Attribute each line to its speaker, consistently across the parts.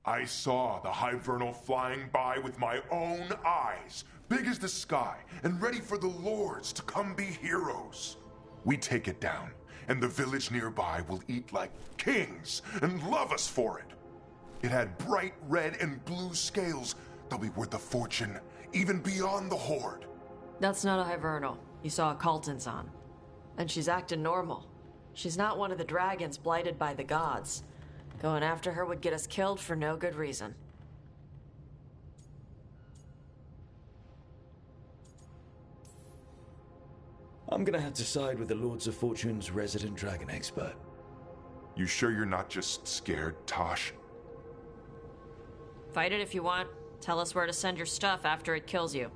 Speaker 1: I saw the Hivernal flying by with my own eyes, big as the sky, and ready for the lords to come be heroes. We take it down, and the village nearby will eat like kings and love us for it. It had bright red and blue scales. They'll be worth a fortune, even beyond the Horde.
Speaker 2: That's not a Hivernal. You saw a Kaltanzan. And she's acting normal. She's not one of the dragons blighted by the gods. Going after her would get us killed for no good reason.
Speaker 3: I'm gonna have to side with the Lords of Fortune's resident dragon expert.
Speaker 1: You sure you're not just scared, Tosh?
Speaker 2: Fight it if you want. Tell us where to send your stuff after it kills you.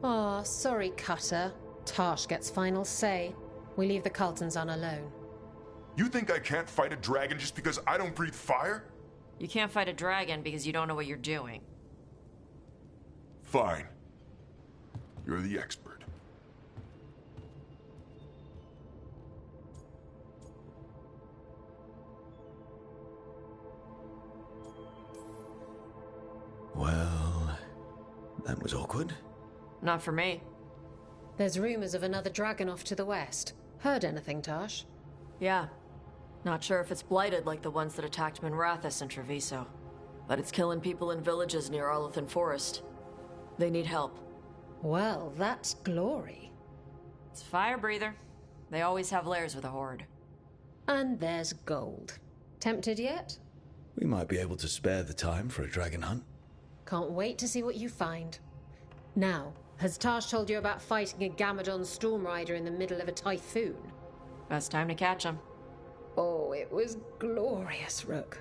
Speaker 4: Aw, sorry, Cutter. Tosh gets final say. We leave the Kaltanzan alone.
Speaker 1: You think I can't fight a dragon just because I don't breathe fire?
Speaker 2: You can't fight a dragon because you don't know what you're doing.
Speaker 1: Fine. You're the expert.
Speaker 3: Well, that was awkward.
Speaker 2: Not for me.
Speaker 4: There's rumors of another dragon off to the west. Heard anything, Tosh?
Speaker 2: Yeah. Not sure if it's blighted like the ones that attacked Minrathous and Treviso. But it's killing people in villages near Arlethan Forest. They need help.
Speaker 4: Well, that's glory.
Speaker 2: It's fire breather. They always have lairs with a horde.
Speaker 4: And there's gold. Tempted yet?
Speaker 3: We might be able to spare the time for a dragon hunt.
Speaker 4: Can't wait to see what you find. Now, has Tosh told you about fighting a Gamadon Stormrider in the middle of a typhoon?
Speaker 2: Best time to catch him.
Speaker 4: Oh, it was glorious, Rook.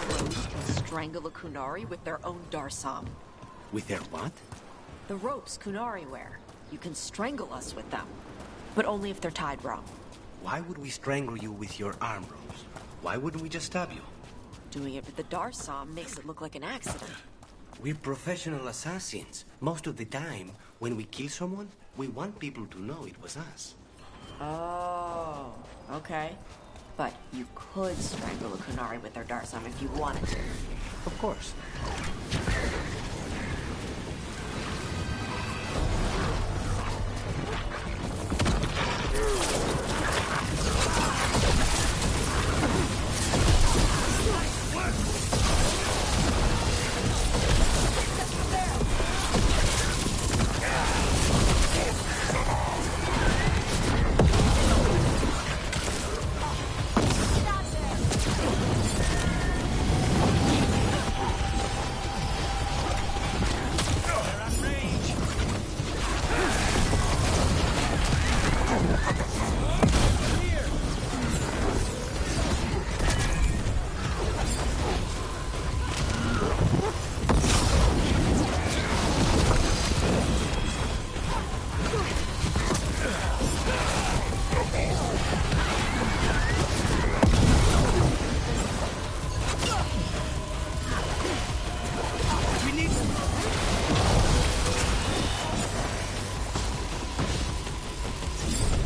Speaker 2: Crows can strangle a Kunari with their own Darsam.
Speaker 5: With their what?
Speaker 2: The ropes Kunari wear. You can strangle us with them. But only if they're tied wrong.
Speaker 5: Why would we strangle you with your arm ropes? Why wouldn't we just stab you?
Speaker 2: Doing it with the Darsam makes it look like an accident.
Speaker 5: We're professional assassins. Most of the time, when we kill someone, we want people to know it was us.
Speaker 2: Oh, okay. But you could strangle a Kunari with their Darsam if you wanted to.
Speaker 5: Of course.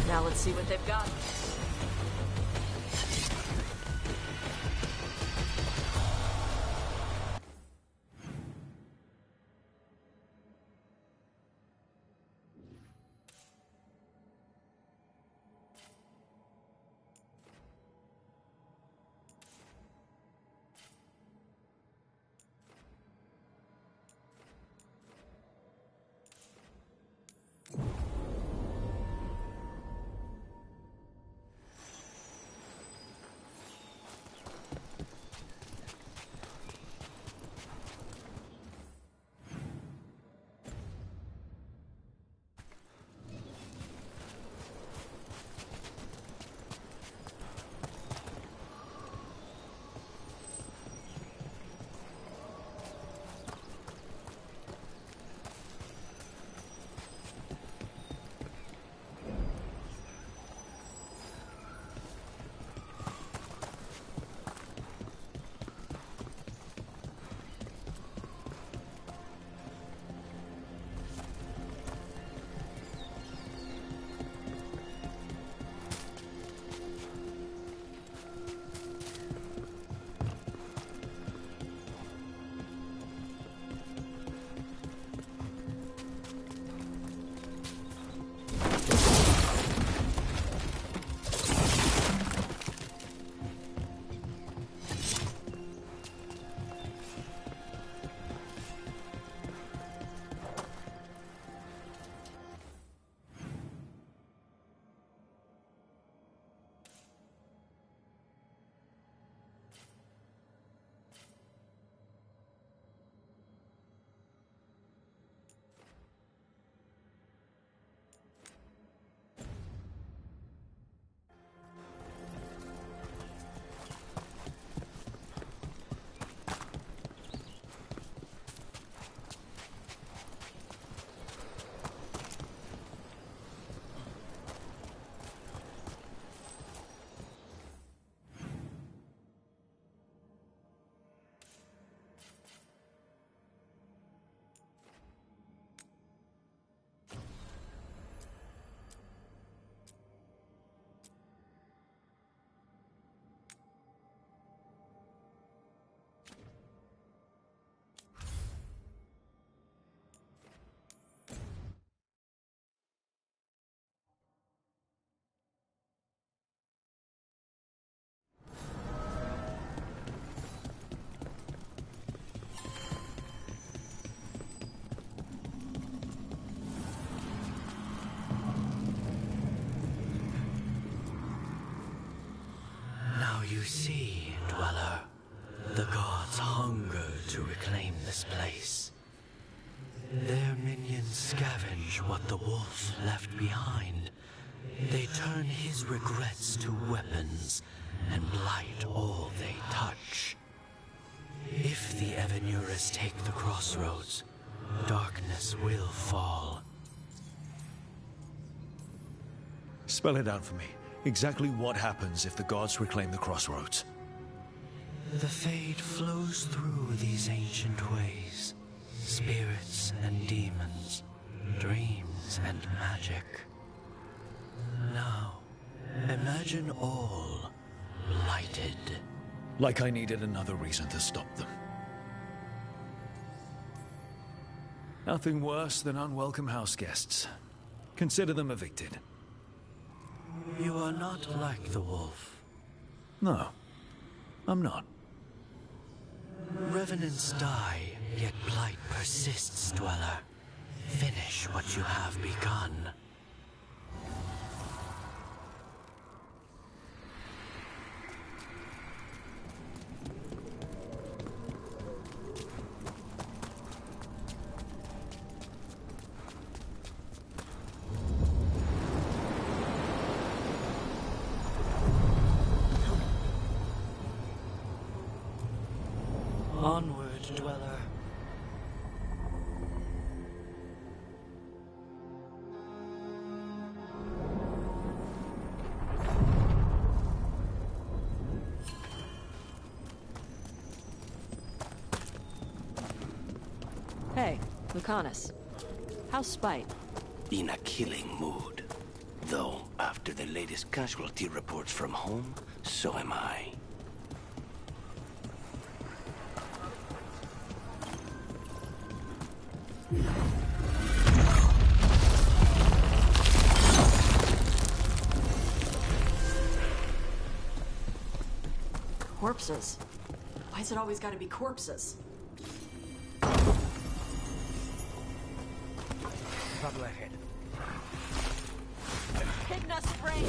Speaker 2: Now let's see what they've got.
Speaker 6: You see, Dweller, the gods hunger to reclaim this place. Their minions scavenge what the wolf left behind. They turn his regrets to weapons and blight all they touch. Evanurus take the crossroads, darkness will fall.
Speaker 7: Spell it out for me. Exactly what happens if the gods reclaim the crossroads?
Speaker 6: The Fade flows through these ancient ways. Spirits and demons, dreams and magic. Now, imagine all blighted.
Speaker 7: Like I needed another reason to stop them. Nothing worse than unwelcome house guests. Consider them evicted.
Speaker 6: You are not like the wolf.
Speaker 7: No, I'm not.
Speaker 6: Revenants die, yet blight persists, Dweller. Finish what you have begun. Onward, Dweller.
Speaker 2: Hey, Lucanus. How's Spite?
Speaker 5: In a killing mood. Though, after the latest casualty reports from home, so am I.
Speaker 2: Corpses. Why's it always gotta be corpses?
Speaker 5: Trouble ahead.
Speaker 2: Ignis spring!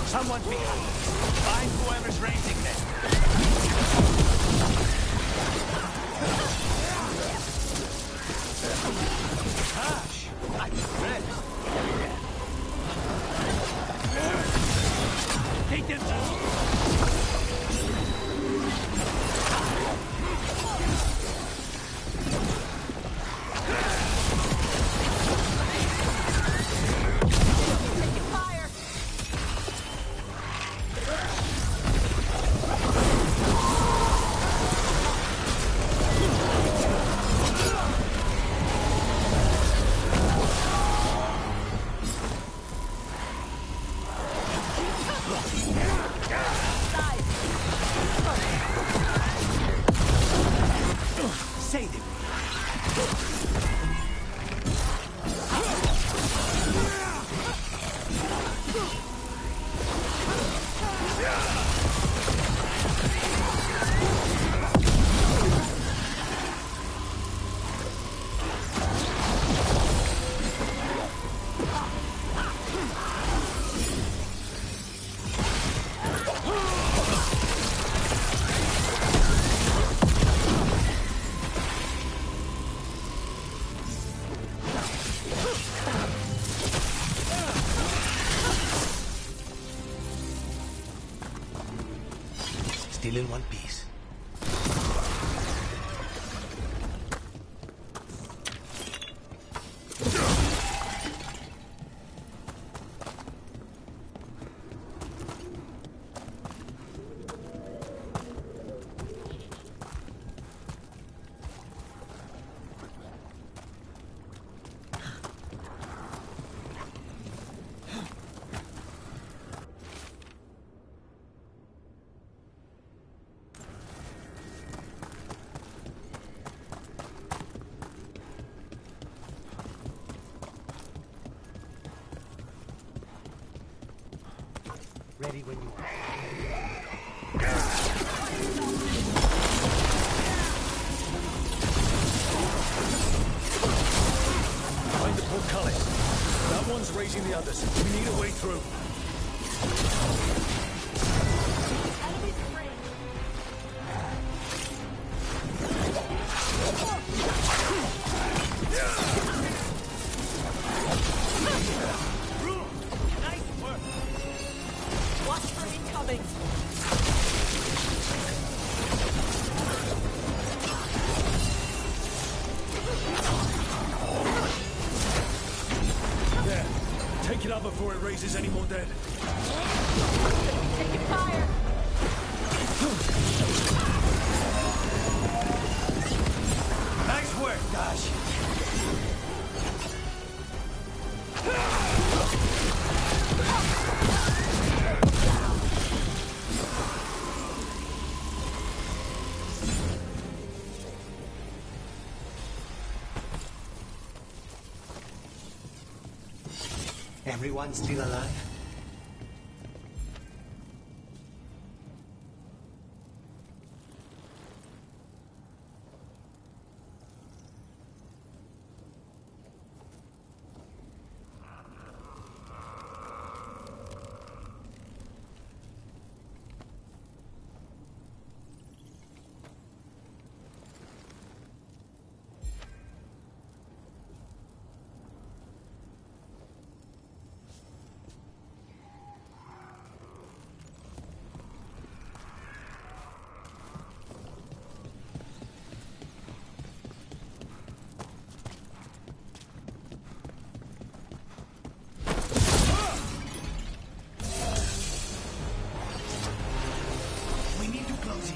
Speaker 8: Someone's behind. Find whoever's raising them. Gosh, I'm impressed. Take them down. Save him. Still in one piece. Ready when you are.
Speaker 7: Find the portcullis. That one's raising the others. We need a way through.
Speaker 2: Watch for incoming.
Speaker 7: There. Take it up before it raises any more dead.
Speaker 2: Taking fire.
Speaker 8: Nice work, Dash.
Speaker 5: Everyone still alive?
Speaker 8: We need to close it.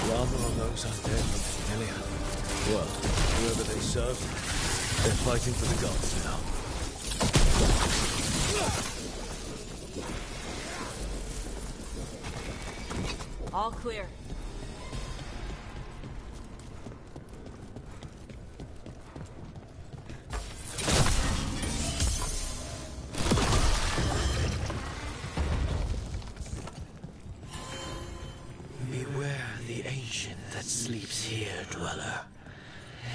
Speaker 3: The armor on those undead looks familiar. Well, whoever they serve, they're fighting for the gods now.
Speaker 2: All clear.
Speaker 6: Beware the ancient that sleeps here, dweller.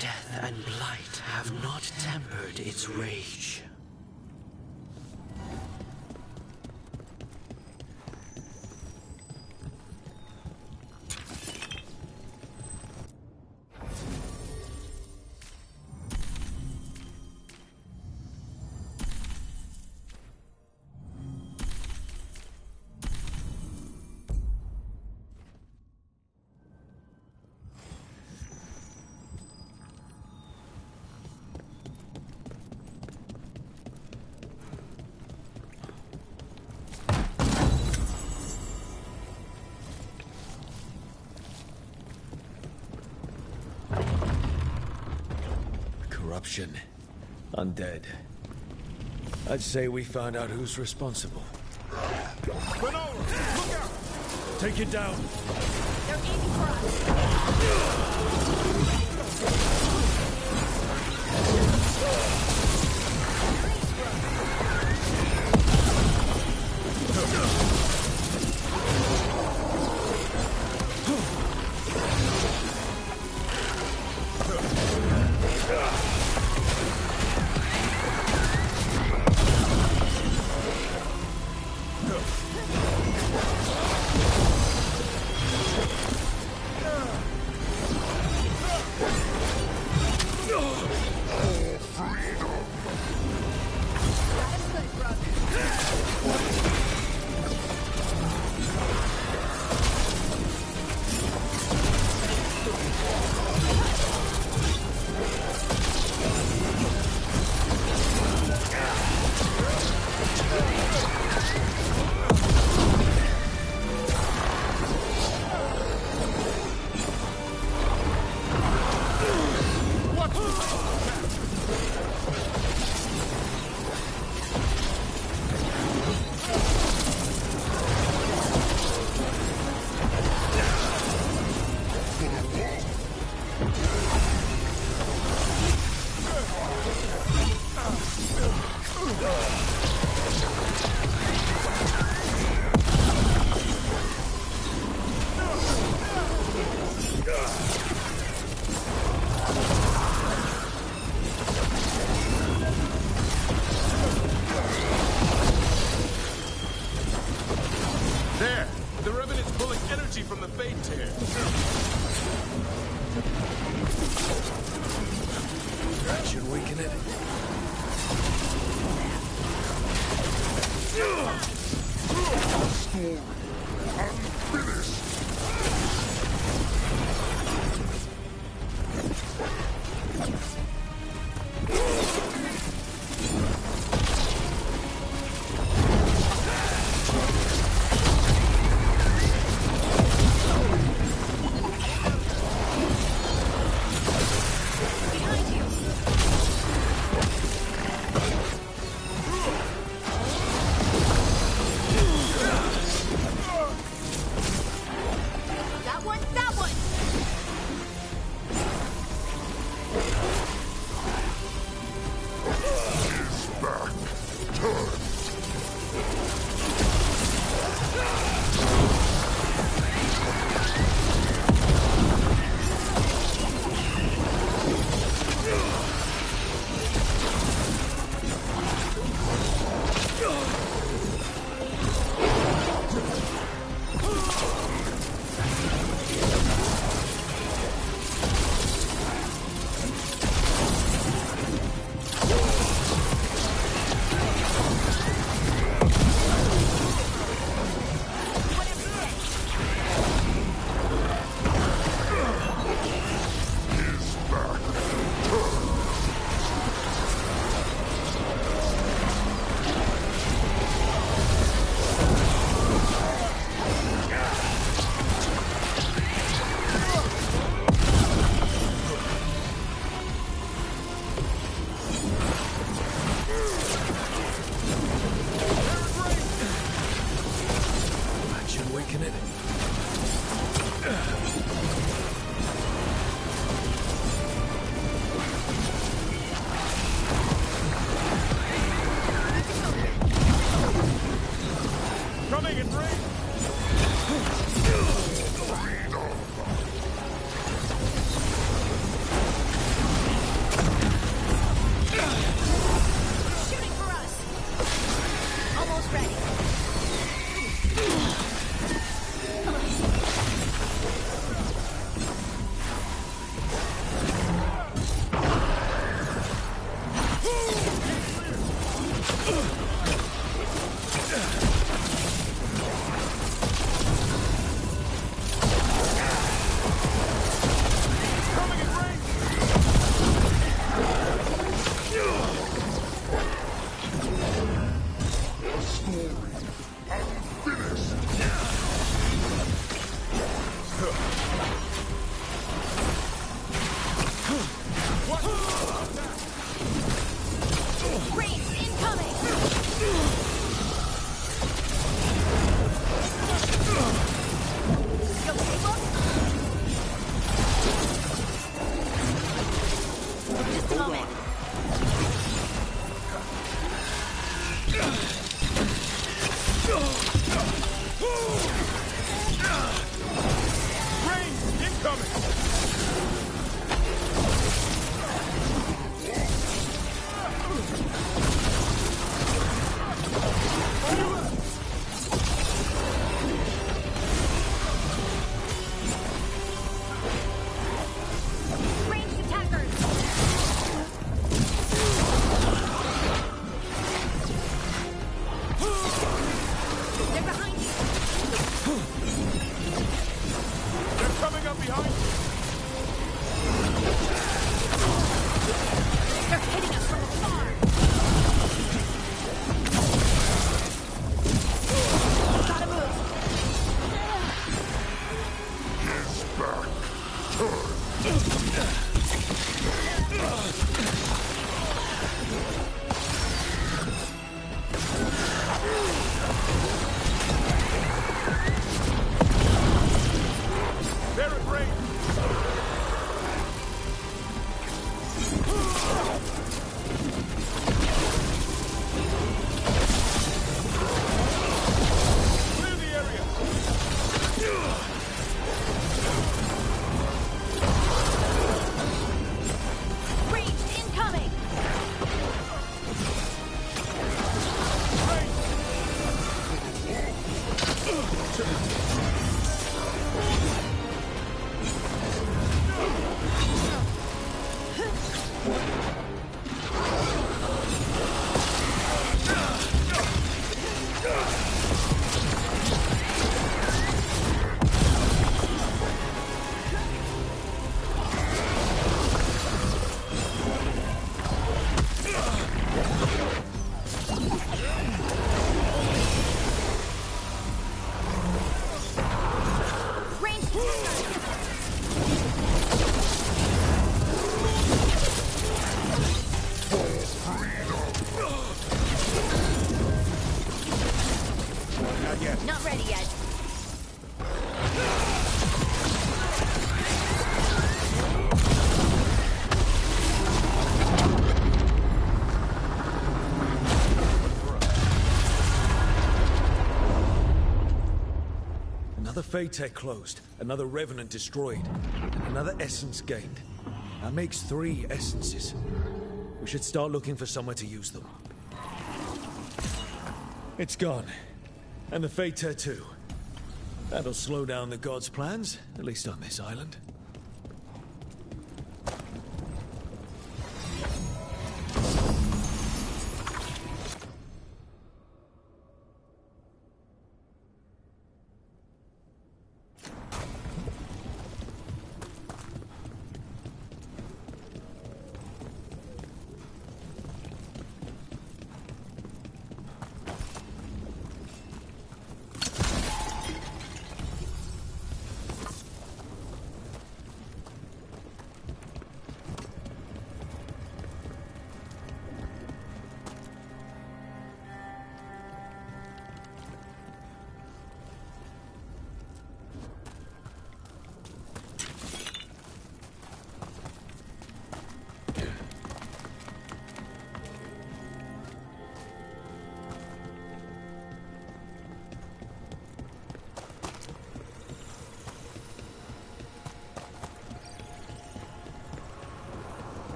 Speaker 6: Death and blight have not tempered its rage.
Speaker 3: Corruption. Undead. I'd say we found out who's responsible.
Speaker 7: Take it down.
Speaker 2: They're aiming for us.
Speaker 7: weaken it.
Speaker 1: Story unfinished.
Speaker 9: That one!
Speaker 1: Is back. Turn. Is back. Turn.
Speaker 7: That should weaken it. Coming in range!
Speaker 9: Shooting for us! Almost ready.
Speaker 1: Story unfinished.
Speaker 9: Race incoming!
Speaker 8: Not yet.
Speaker 9: Not ready yet.
Speaker 7: Another Phaetech closed, another Revenant destroyed, and another Essence gained. That makes 3 Essences. We should start looking for somewhere to use them. It's gone. And the Phaeter too. That'll slow down the gods' plans, at least on this island.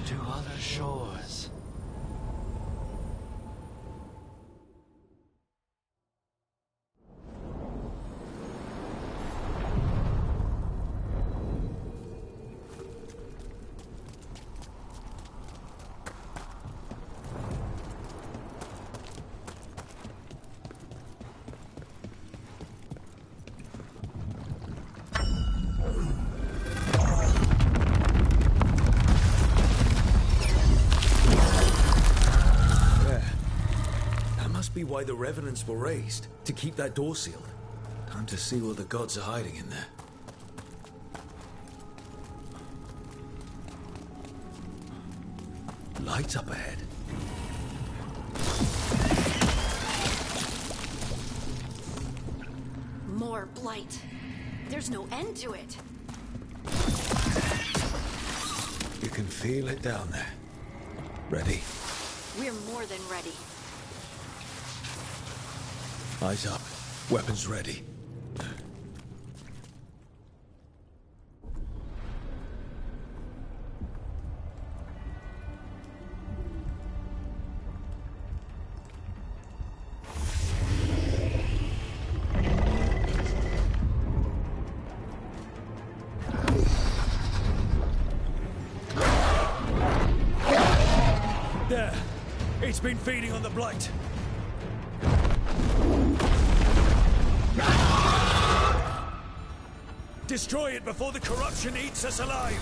Speaker 6: To other shores.
Speaker 7: Be why the Revenants were raised, to keep that door sealed. Time to see what the gods are hiding in there. Lights up ahead.
Speaker 9: More blight. There's no end to it.
Speaker 7: You can feel it down there. Ready?
Speaker 9: We're more than ready.
Speaker 7: Eyes up. Weapons ready. There. It's been feeding on the blight. Destroy it before the corruption eats us alive!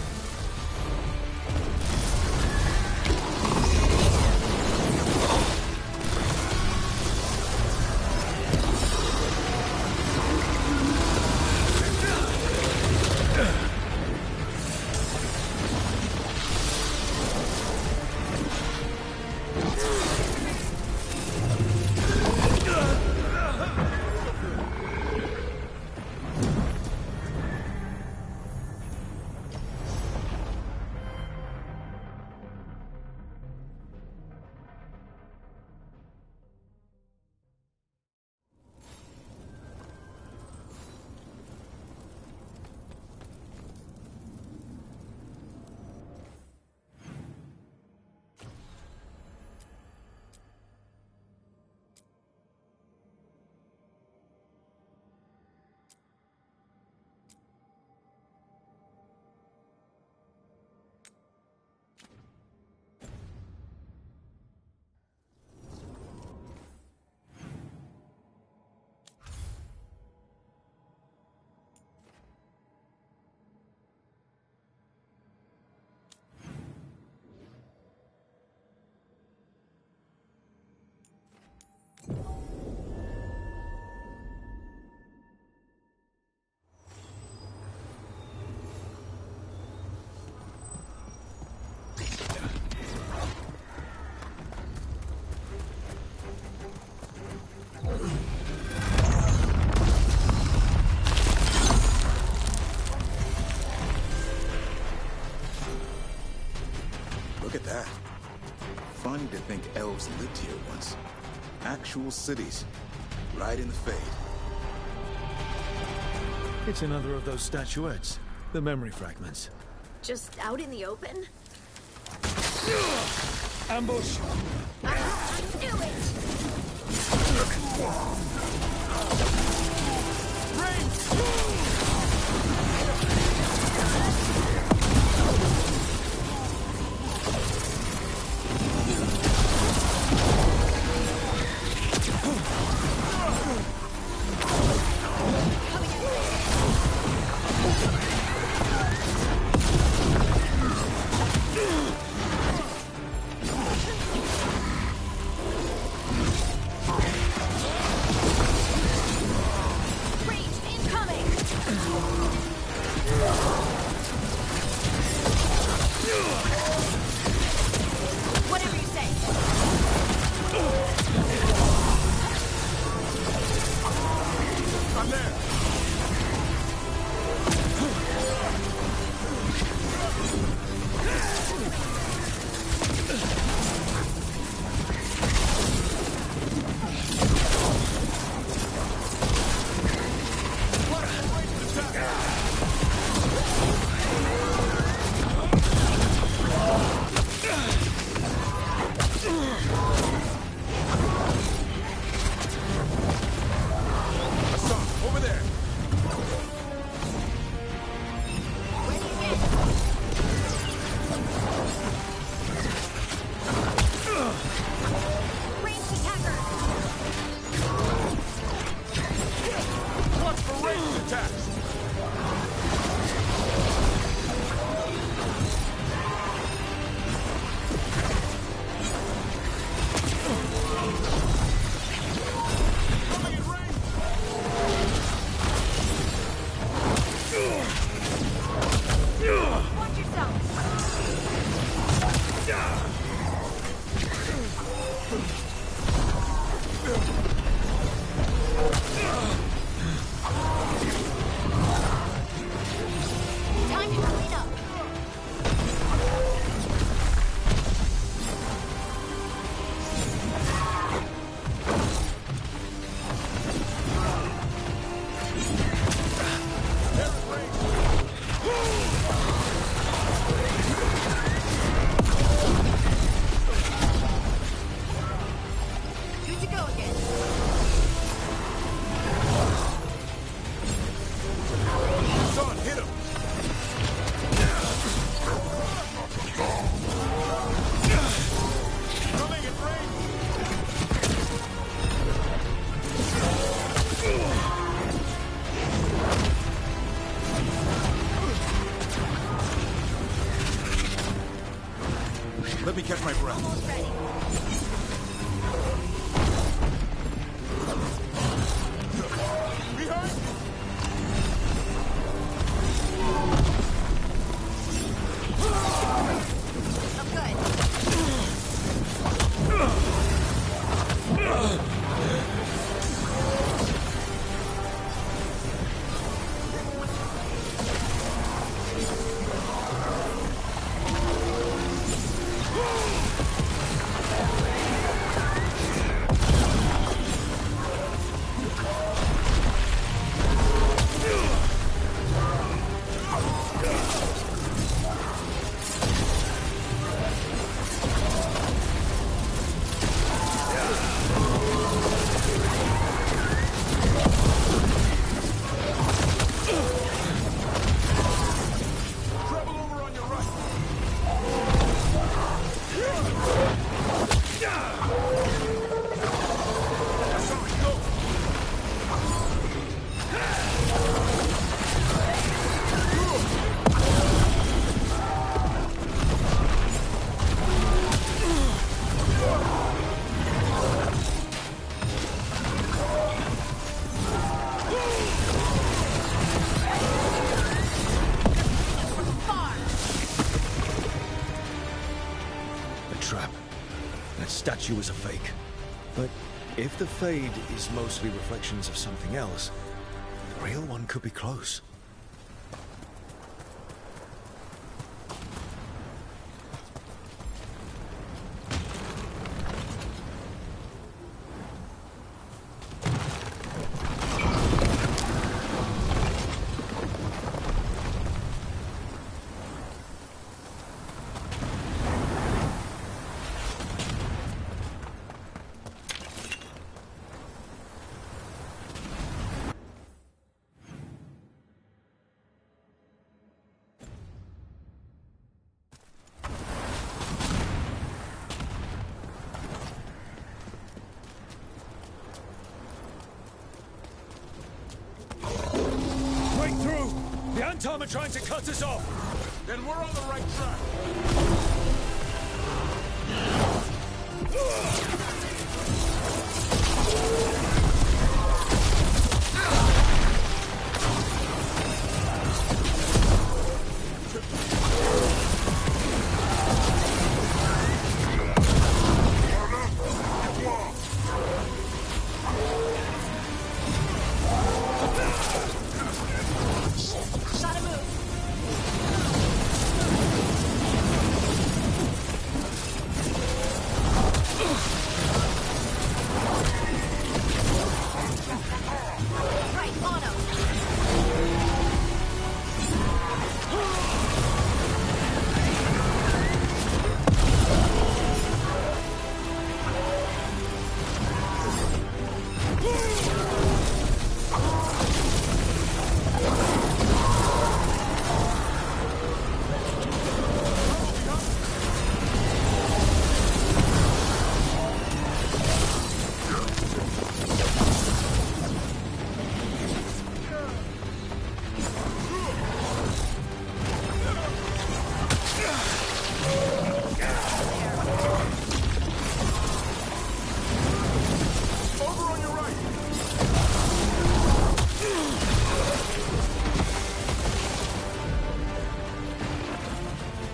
Speaker 10: tribes lived here once. Actual cities. Right in the Fade.
Speaker 7: It's another of those statuettes. The memory fragments.
Speaker 9: Just out in the open?
Speaker 7: Ambush!
Speaker 9: I knew it!
Speaker 10: Let me catch my breath.
Speaker 7: Statue is a fake. But if the Fade is mostly reflections of something else, the real one could be close. Otama trying to cut us off!
Speaker 1: Then we're on the right track.
Speaker 9: Gotta move. Right, on him.
Speaker 1: Over on your right.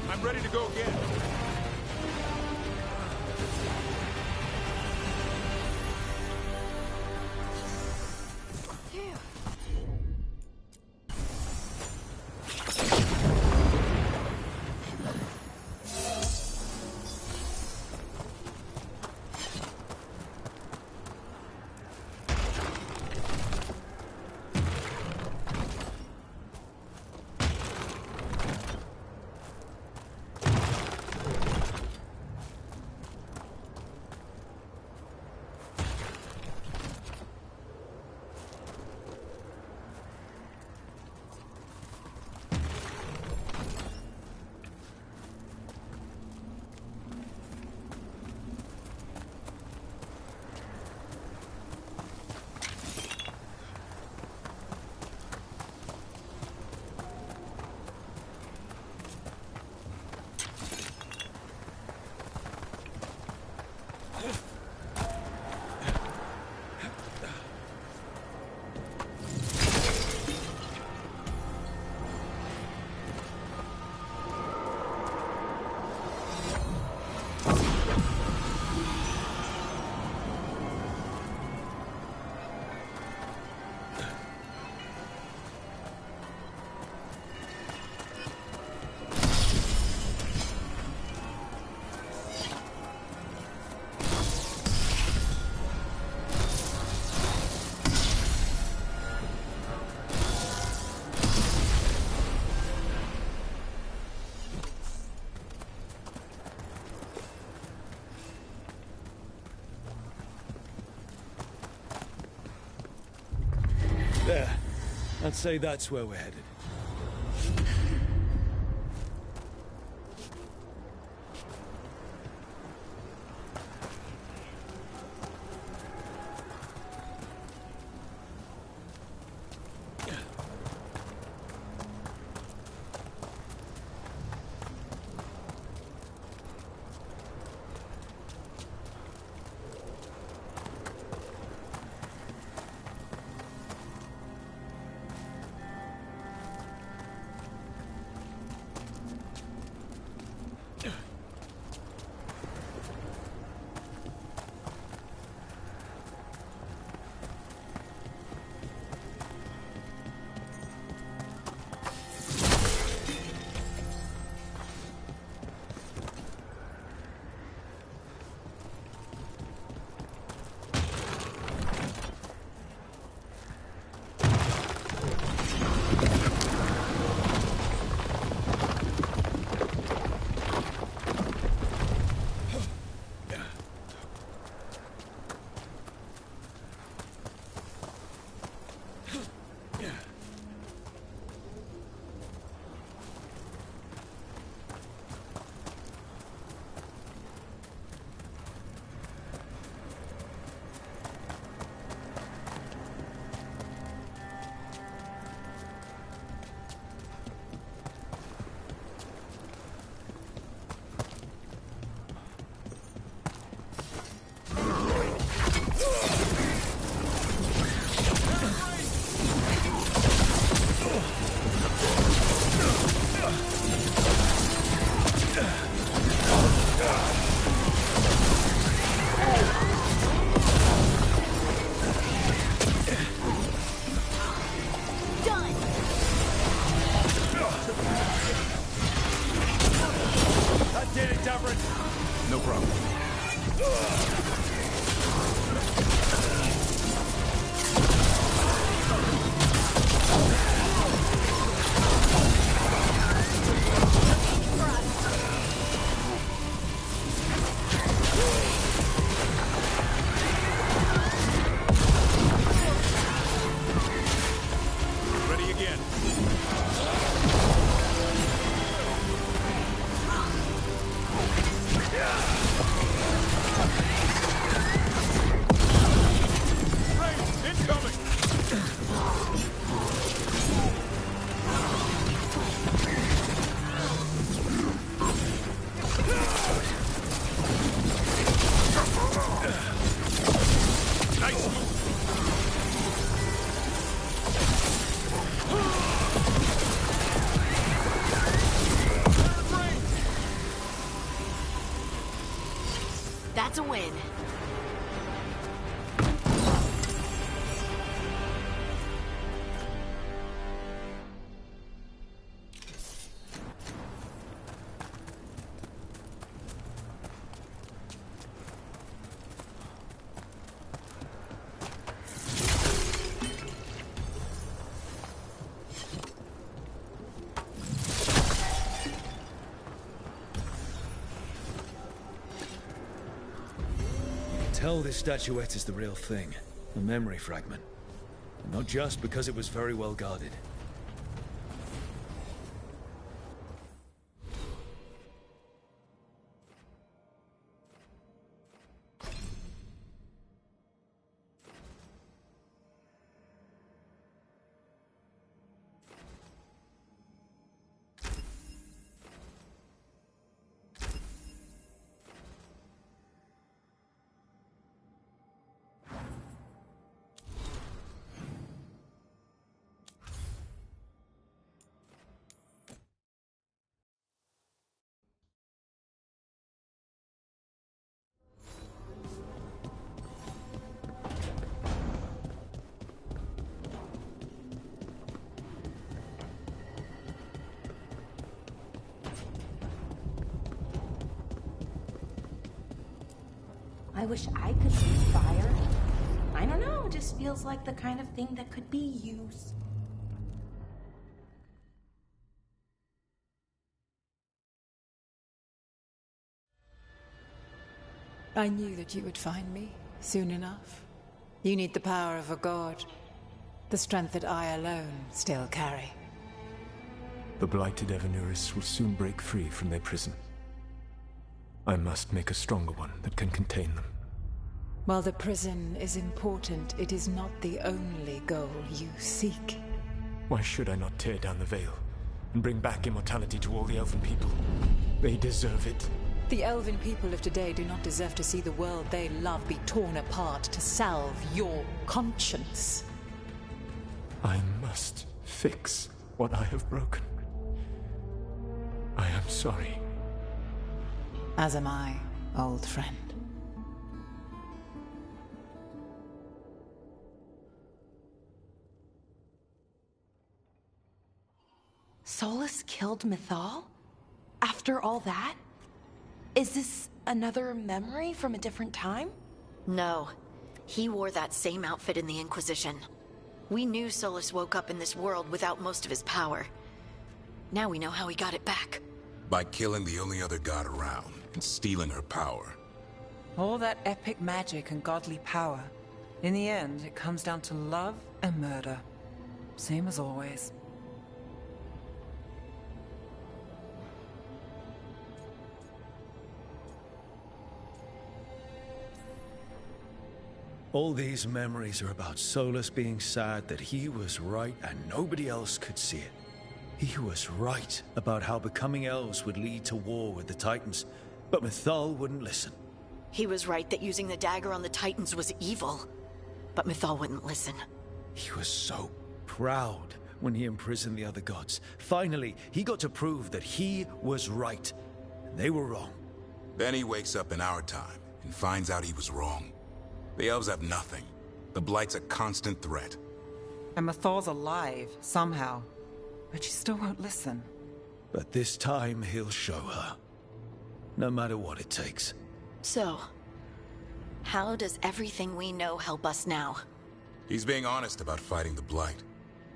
Speaker 1: I'm ready to go again.
Speaker 7: There. I'd say that's where we're headed.
Speaker 9: to win.
Speaker 7: Tell this statuette is the real thing. A memory fragment. And not just because it was very well guarded.
Speaker 11: I wish I could see fire. I don't know, it just feels like the kind of thing that could be used.
Speaker 12: I knew that you would find me soon enough. You need the power of a god. The strength that I alone still carry.
Speaker 13: The blighted Evanuris will soon break free from their prison. I must make a stronger one that can contain them.
Speaker 12: While the prison is important, it is not the only goal you seek.
Speaker 13: Why should I not tear down the veil and bring back immortality to all the Elven people? They deserve it.
Speaker 12: The Elven people of today do not deserve to see the world they love be torn apart to salve your conscience.
Speaker 13: I must fix what I have broken. I am sorry.
Speaker 12: As am I, old friend.
Speaker 11: Solas killed Mythal? After all that? Is this another memory from a different time?
Speaker 9: No. He wore that same outfit in the Inquisition. We knew Solas woke up in this world without most of his power. Now we know how he got it back.
Speaker 10: By killing the only other god around and stealing her power.
Speaker 14: All that epic magic and godly power. In the end, it comes down to love and murder. Same as always.
Speaker 7: All these memories are about Solas being sad that he was right and nobody else could see it. He was right about how becoming elves would lead to war with the Titans, but Mythal wouldn't listen.
Speaker 9: He was right that using the dagger on the Titans was evil, but Mythal wouldn't listen.
Speaker 7: He was so proud when he imprisoned the other gods. Finally, he got to prove that he was right, and they were wrong.
Speaker 10: Then he wakes up in our time and finds out he was wrong. The elves have nothing. The Blight's a constant threat.
Speaker 14: And Mythal's alive, somehow. But she still won't listen.
Speaker 7: But this time he'll show her. No matter what it takes.
Speaker 9: So, how does everything we know help us now?
Speaker 10: He's being honest about fighting the Blight.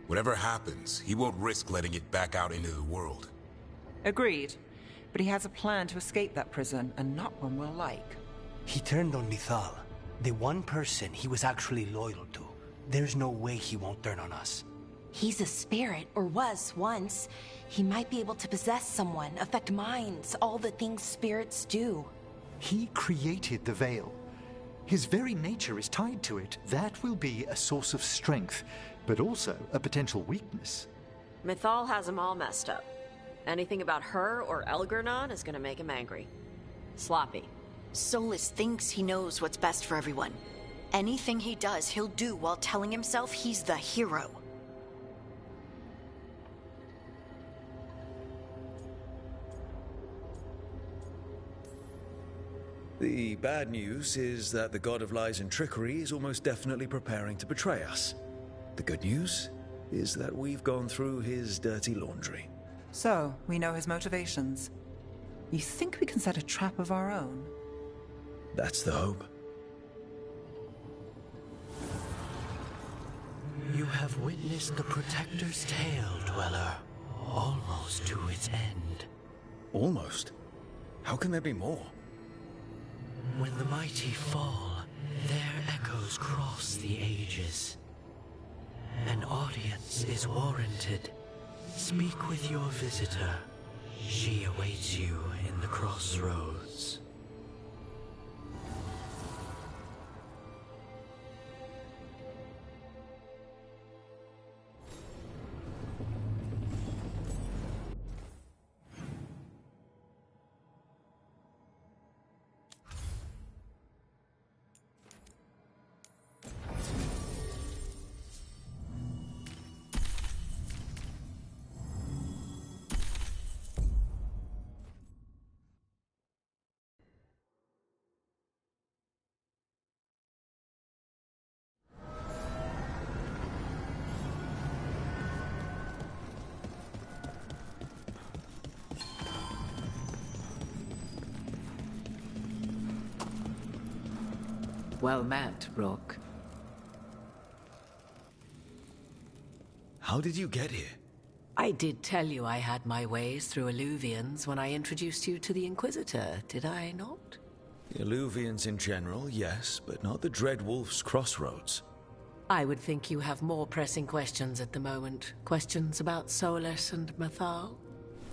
Speaker 10: Whatever happens, he won't risk letting it back out into the world.
Speaker 14: Agreed. But he has a plan to escape that prison, and not one we'll like.
Speaker 5: He turned on Mythal. The one person he was actually loyal to. There's no way he won't turn on us.
Speaker 11: He's a spirit, or was once. He might be able to possess someone, affect minds, all the things spirits do.
Speaker 15: He created the Veil. His very nature is tied to it. That will be a source of strength, but also a potential weakness.
Speaker 2: Mythal has him all messed up. Anything about her or Elgernon is gonna make him angry. Sloppy.
Speaker 9: Solas thinks he knows what's best for everyone. Anything he does, he'll do while telling himself he's the hero.
Speaker 7: The bad news is that the god of lies and trickery is almost definitely preparing to betray us. The good news is that we've gone through his dirty laundry.
Speaker 14: So, we know his motivations. You think we can set a trap of our own?
Speaker 7: That's the hope.
Speaker 6: You have witnessed the Protector's tale, Dweller, almost to its end.
Speaker 7: Almost? How can there be more?
Speaker 6: When the mighty fall, their echoes cross the ages. An audience is warranted. Speak with your visitor. She awaits you in the crossroads.
Speaker 16: Well met, Rook.
Speaker 7: How did you get here?
Speaker 16: I did tell you I had my ways through Illuvians when I introduced you to the Inquisitor, did I not?
Speaker 7: The Illuvians in general, yes, but not the Dread Wolf's crossroads.
Speaker 16: I would think you have more pressing questions at the moment. Questions about Solus and Mythal?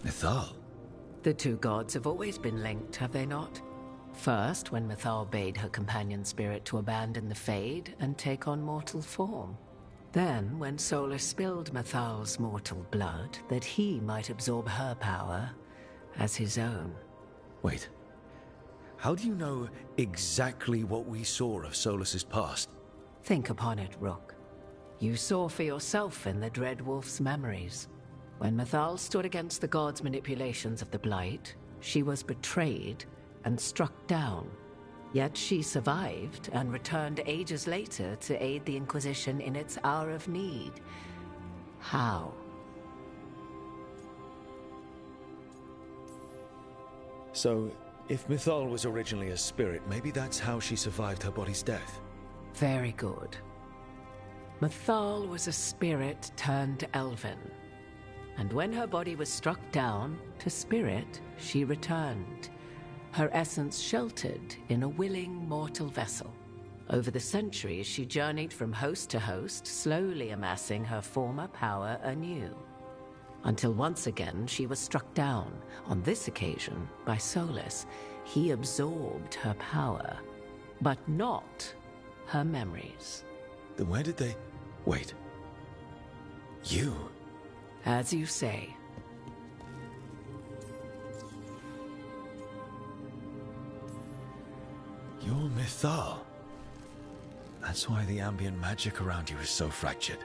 Speaker 7: Mythal?
Speaker 16: The two gods have always been linked, have they not? First, when Mythal bade her companion spirit to abandon the Fade and take on mortal form. Then, when Solus spilled Mythal's mortal blood, that he might absorb her power as his own.
Speaker 7: Wait. How do you know exactly what we saw of Solus's past?
Speaker 16: Think upon it, Rook. You saw for yourself in the Dread Wolf's memories. When Mythal stood against the gods' manipulations of the Blight, she was betrayed and struck down. Yet she survived and returned ages later to aid the Inquisition in its hour of need. How?
Speaker 7: So, if Mythal was originally a spirit, maybe that's how she survived her body's death.
Speaker 16: Very good. Mythal was a spirit turned elven. And when her body was struck down, to spirit, she returned. Her essence sheltered in a willing mortal vessel. Over the centuries, she journeyed from host to host, slowly amassing her former power anew. Until once again, she was struck down, on this occasion, by Solus. He absorbed her power, but not her memories.
Speaker 7: Then where did they... Wait. You?
Speaker 16: As you say.
Speaker 7: You're Mythal. That's why the ambient magic around you is so fractured.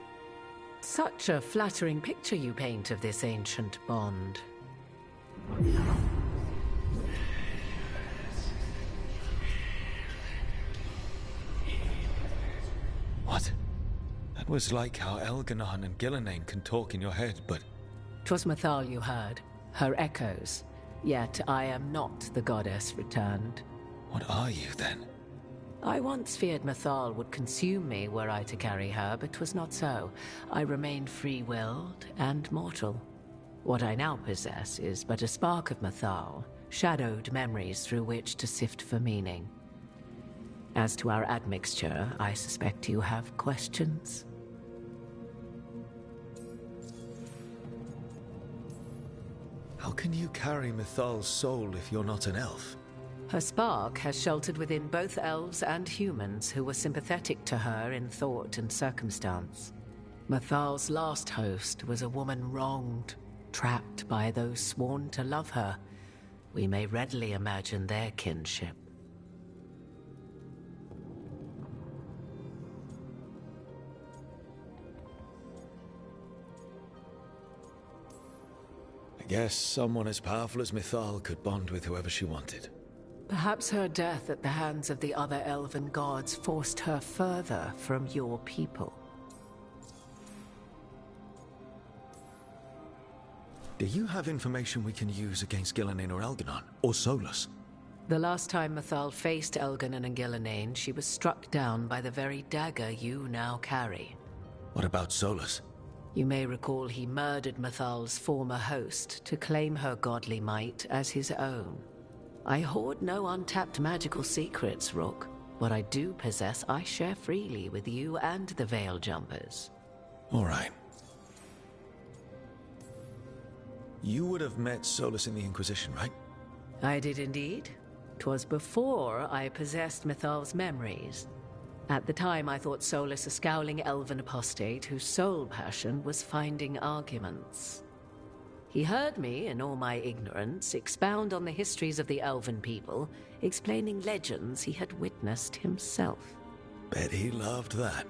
Speaker 16: Such a flattering picture you paint of this ancient bond.
Speaker 7: What? That was like how Elganon and Gillenane can talk in your head, but...
Speaker 16: 'Twas Mythal you heard, her echoes. Yet I am not the goddess returned.
Speaker 7: What are you, then?
Speaker 16: I once feared Mythal would consume me were I to carry her, but 'twas not so. I remained free-willed and mortal. What I now possess is but a spark of Mythal, shadowed memories through which to sift for meaning. As to our admixture, I suspect you have questions.
Speaker 7: How can you carry Mythal's soul if you're not an elf?
Speaker 16: Her spark has sheltered within both elves and humans who were sympathetic to her in thought and circumstance. Mythal's last host was a woman wronged, trapped by those sworn to love her. We may readily imagine their kinship.
Speaker 7: I guess someone as powerful as Mythal could bond with whoever she wanted.
Speaker 16: Perhaps her death at the hands of the other elven gods forced her further from your people.
Speaker 7: Do you have information we can use against Gillenane or Elganon? Or Solus?
Speaker 16: The last time Mythal faced Elganon and Gillenane, she was struck down by the very dagger you now carry.
Speaker 7: What about Solus?
Speaker 16: You may recall he murdered Mythal's former host to claim her godly might as his own. I hoard no untapped magical secrets, Rook. What I do possess, I share freely with you and the Veil Jumpers.
Speaker 7: All right. You would have met Solus in the Inquisition, right?
Speaker 16: I did indeed. 'Twas before I possessed Mythal's memories. At the time, I thought Solus a scowling elven apostate whose sole passion was finding arguments. He heard me, in all my ignorance, expound on the histories of the elven people, explaining legends he had witnessed himself.
Speaker 7: Bet he loved that.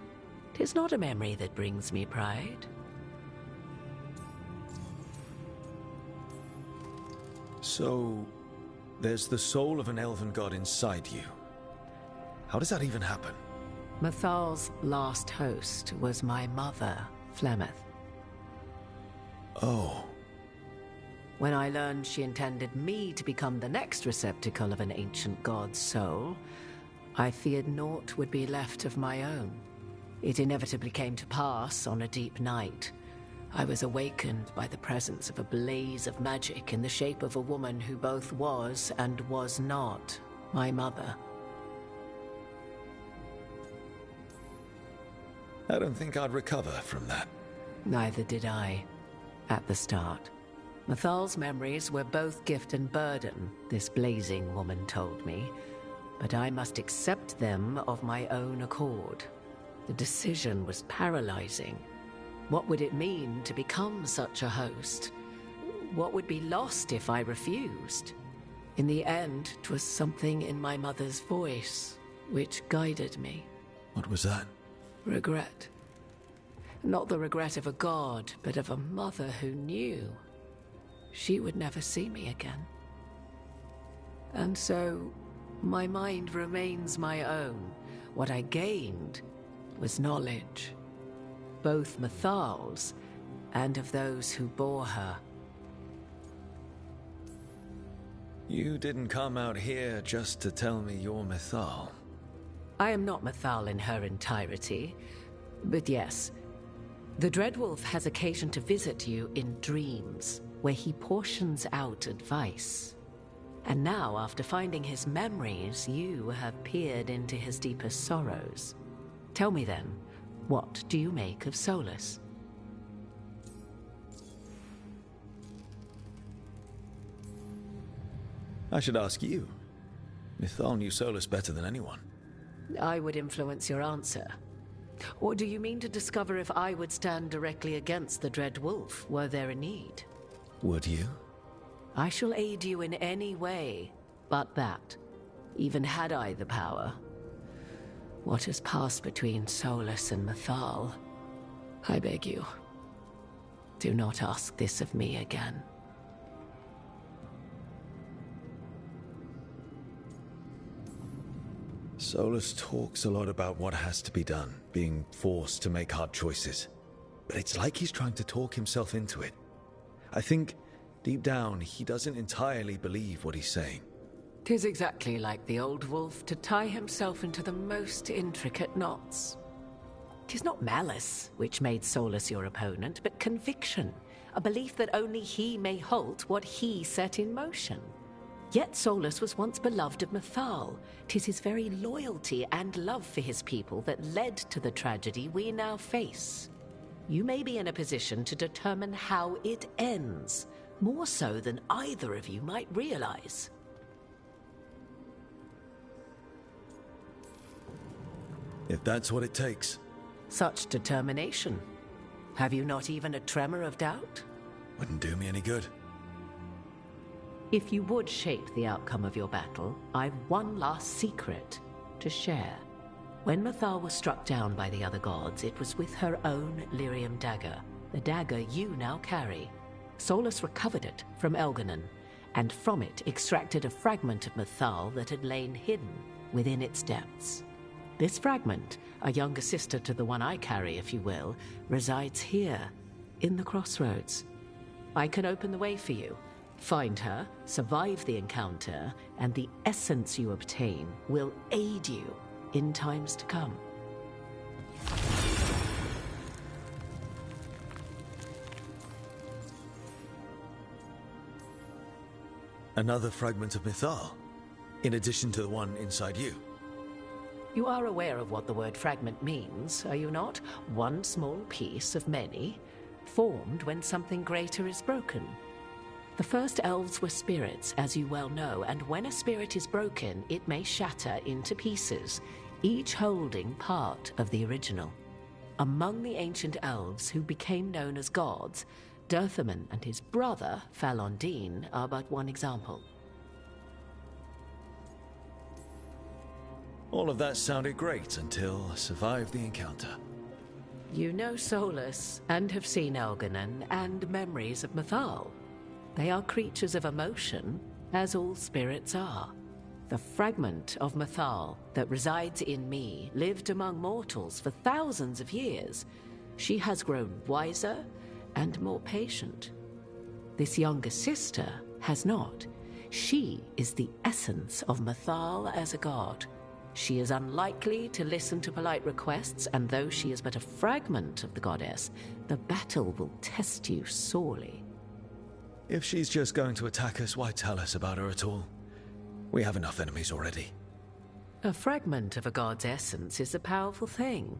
Speaker 16: 'Tis not a memory that brings me pride.
Speaker 7: So, there's the soul of an elven god inside you. How does that even happen?
Speaker 16: Mythal's last host was my mother, Flemeth.
Speaker 7: Oh.
Speaker 16: When I learned she intended me to become the next receptacle of an ancient god's soul, I feared naught would be left of my own. It inevitably came to pass on a deep night. I was awakened by the presence of a blaze of magic in the shape of a woman who both was and was not my mother.
Speaker 7: I don't think I'd recover from that.
Speaker 16: Neither did I, at the start. Mythal's memories were both gift and burden, this blazing woman told me, but I must accept them of my own accord. The decision was paralyzing. What would it mean to become such a host? What would be lost if I refused? In the end, 'twas something in my mother's voice which guided me.
Speaker 7: What was that?
Speaker 16: Regret. Not the regret of a god, but of a mother who knew she would never see me again. And so, my mind remains my own. What I gained was knowledge, both Mythal's and of those who bore her.
Speaker 7: You didn't come out here just to tell me you're Mythal.
Speaker 16: I am not Mythal in her entirety, but yes, the Dreadwolf has occasion to visit you in dreams, where he portions out advice. And now, after finding his memories, you have peered into his deepest sorrows. Tell me then, what do you make of Solus?
Speaker 7: I should ask you. Mythal knew Solus better than anyone.
Speaker 16: I would influence your answer. Or do you mean to discover if I would stand directly against the Dread Wolf, were there a need?
Speaker 7: Would you?
Speaker 16: I shall aid you in any way, but that, even had I the power. What has passed between Solus and Mythal, I beg you, do not ask this of me again.
Speaker 7: Solus talks a lot about what has to be done, being forced to make hard choices. But it's like he's trying to talk himself into it. I think, deep down, he doesn't entirely believe what he's saying.
Speaker 16: 'Tis exactly like the old wolf to tie himself into the most intricate knots. 'Tis not malice which made Solus your opponent, but conviction, a belief that only he may halt what he set in motion. Yet Solus was once beloved of Mythal. 'Tis his very loyalty and love for his people that led to the tragedy we now face. You may be in a position to determine how it ends, more so than either of you might realize.
Speaker 7: If that's what it takes.
Speaker 16: Such determination. Have you not even a tremor of doubt?
Speaker 7: Wouldn't do me any good.
Speaker 16: If you would shape the outcome of your battle, I've one last secret to share. When Mythal was struck down by the other gods, it was with her own Lyrium dagger, the dagger you now carry. Solus recovered it from Elganon, and from it extracted a fragment of Mythal that had lain hidden within its depths. This fragment, a younger sister to the one I carry, if you will, resides here, in the crossroads. I can open the way for you. Find her, survive the encounter, and the essence you obtain will aid you in times to come.
Speaker 7: Another fragment of Mythal, in addition to the one inside you.
Speaker 16: You are aware of what the word fragment means, are you not? One small piece of many, formed when something greater is broken. The first elves were spirits, as you well know, and when a spirit is broken, it may shatter into pieces, each holding part of the original. Among the ancient elves who became known as gods, Durthaman and his brother, Falondine, are but one example.
Speaker 7: All of that sounded great until I survived the encounter.
Speaker 16: You know Solus, and have seen Elganon, and memories of Mythal. They are creatures of emotion, as all spirits are. The fragment of Mythal that resides in me lived among mortals for thousands of years. She has grown wiser and more patient. This younger sister has not. She is the essence of Mythal as a god. She is unlikely to listen to polite requests, and though she is but a fragment of the goddess, the battle will test you sorely.
Speaker 7: If she's just going to attack us, why tell us about her at all? We have enough enemies already.
Speaker 16: A fragment of a god's essence is a powerful thing.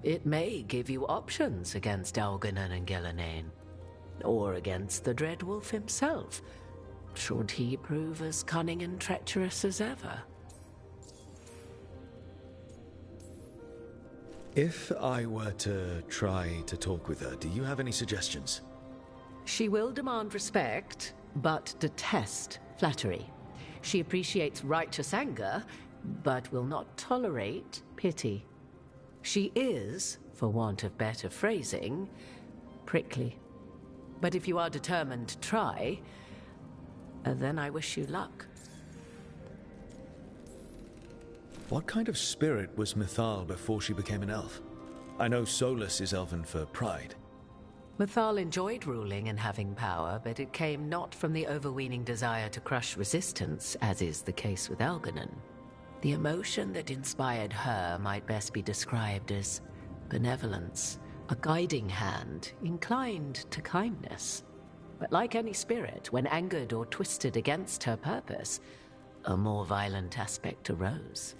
Speaker 16: It may give you options against Elganon and Gillenane, or against the Dreadwolf himself, should he prove as cunning and treacherous as ever.
Speaker 7: If I were to try to talk with her, do you have any suggestions?
Speaker 16: She will demand respect, but detest flattery. She appreciates righteous anger, but will not tolerate pity. She is, for want of better phrasing, prickly. But if you are determined to try, then I wish you luck.
Speaker 7: What kind of spirit was Mythal before she became an elf? I know Solus is elven for pride.
Speaker 16: Mythal enjoyed ruling and having power, but it came not from the overweening desire to crush resistance, as is the case with Elganon. The emotion that inspired her might best be described as benevolence, a guiding hand inclined to kindness. But like any spirit, when angered or twisted against her purpose, a more violent aspect arose.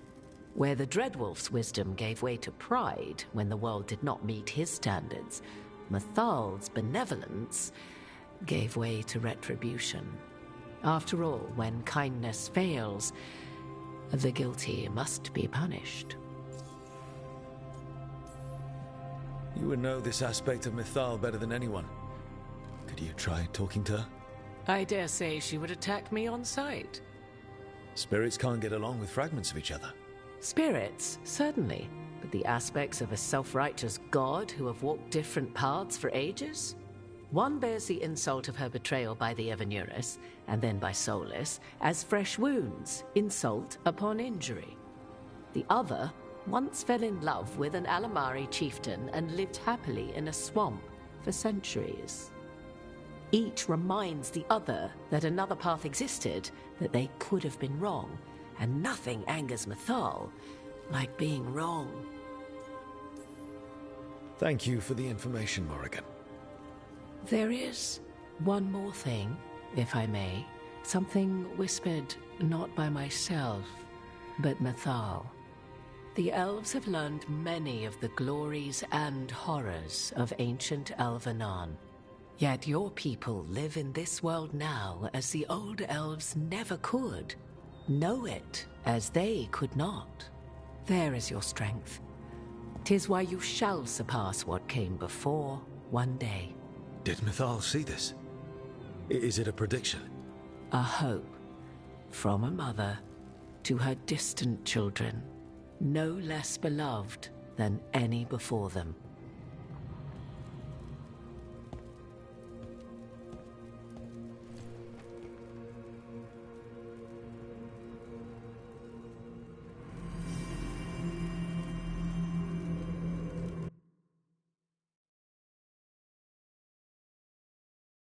Speaker 16: Where the Dreadwolf's wisdom gave way to pride when the world did not meet his standards, Mythal's benevolence gave way to retribution. After all, when kindness fails, the guilty must be punished.
Speaker 7: You would know this aspect of Mythal better than anyone. Could you try talking to her?
Speaker 16: I dare say she would attack me on sight.
Speaker 7: Spirits can't get along with fragments of each other.
Speaker 16: Spirits, certainly. But the aspects of a self-righteous god who have walked different paths for ages? One bears the insult of her betrayal by the Evanurus, and then by Solus, as fresh wounds, insult upon injury. The other once fell in love with an Alamari chieftain and lived happily in a swamp for centuries. Each reminds the other that another path existed, that they could have been wrong, and nothing angers Mythal like being wrong.
Speaker 7: Thank you for the information, Morrigan.
Speaker 16: There is one more thing, if I may. Something whispered not by myself, but Mythal. The elves have learned many of the glories and horrors of ancient Elvenon. Yet your people live in this world now as the old elves never could. Know it as they could not. There is your strength. 'Tis why you shall surpass what came before one day.
Speaker 7: Did Mythal see this? Is it a prediction?
Speaker 16: A hope from a mother to her distant children, no less beloved than any before them.